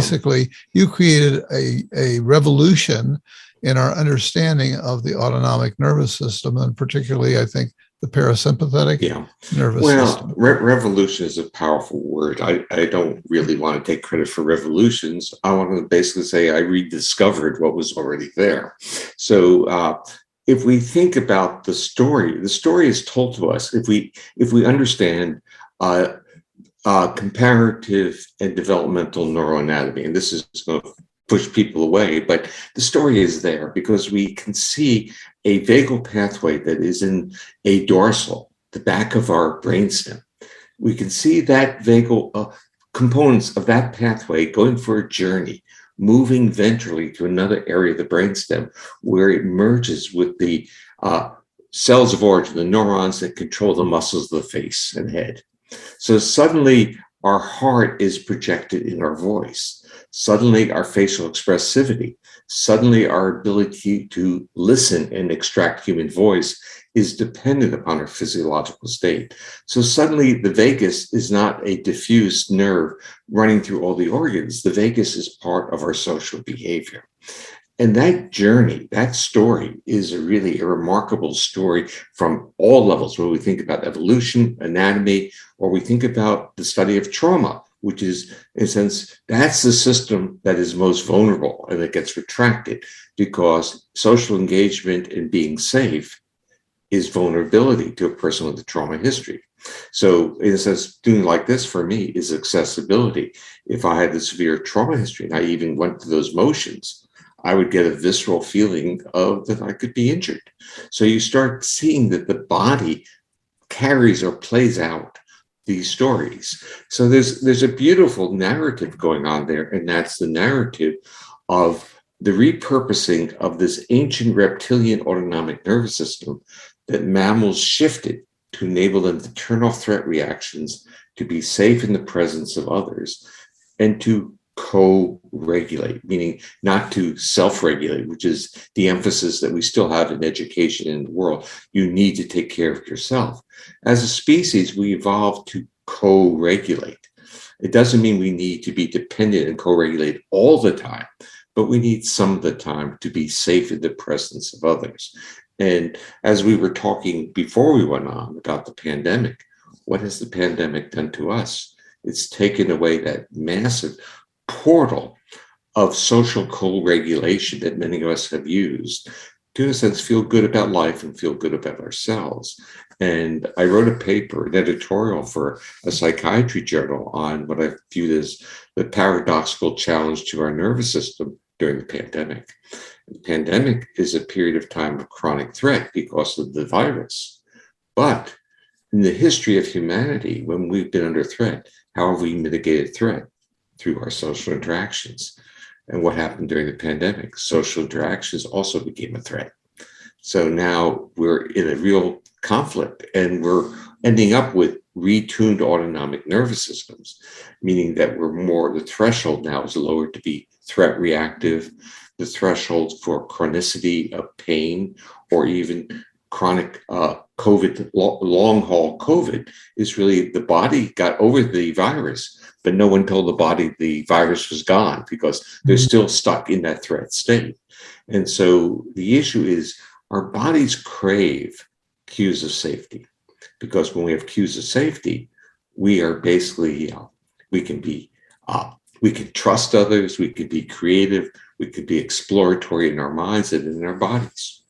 basically you created a revolution in our understanding of the autonomic nervous system, and particularly, I think, the parasympathetic nervous system. Revolution is a powerful word. I don't really want to take credit for revolutions. I want to basically say I rediscovered what was already there. So if we think about the story is told to us if we understand comparative and developmental neuroanatomy, and this is going to push people away, but the story is there because we can see a vagal pathway that is in a dorsal, the back of our brainstem. We can see that vagal components of that pathway going for a journey, moving ventrally to another area of the brainstem where it merges with the cells of origin, the neurons that control the muscles of the face and head. So suddenly our heart is projected in our voice. Suddenly our facial expressivity, suddenly our ability to listen and extract human voice is dependent upon our physiological state. So suddenly the vagus is not a diffuse nerve running through all the organs. The vagus is part of our social behavior. And that journey, that story is really a remarkable story from all levels, when we think about evolution, anatomy, or we think about the study of trauma, which is, in a sense, that's the system that is most vulnerable and that gets retracted because social engagement and being safe is vulnerability to a person with a trauma history. So in a sense, doing like this for me is accessibility. If I had the severe trauma history and I even went through those motions, I would get a visceral feeling of that I could be injured. So you start seeing that the body carries or plays out these stories. So there's a beautiful narrative going on there, and that's the narrative of the repurposing of this ancient reptilian autonomic nervous system that mammals shifted to enable them to turn off threat reactions, to be safe in the presence of others, and to co-regulate, meaning not to self-regulate, which is the emphasis that we still have in education in the world. You need to take care of yourself. As a species, we evolved to co-regulate. It doesn't mean we need to be dependent and co-regulate all the time, but we need some of the time to be safe in the presence of others. And as we were talking before we went on about the pandemic, what has the pandemic done to us? It's taken away that massive portal of social co-regulation that many of us have used to, in a sense, feel good about life and feel good about ourselves. And I wrote a paper, an editorial for a psychiatry journal on what I viewed as the paradoxical challenge to our nervous system during the pandemic. The pandemic is a period of time of chronic threat because of the virus. But in the history of humanity, when we've been under threat, how have we mitigated threat? Through our social interactions. And what happened during the pandemic? Social interactions also became a threat. So now we're in a real conflict, and we're ending up with retuned autonomic nervous systems, meaning that the threshold now is lowered to be threat reactive. The threshold for chronicity of pain or even chronic COVID, long haul COVID, is really the body got over the virus, but no one told the body the virus was gone because they're still stuck in that threat state. And so the issue is our bodies crave cues of safety, because when we have cues of safety, we are basically, we can trust others, we can be creative, we can be exploratory in our minds and in our bodies.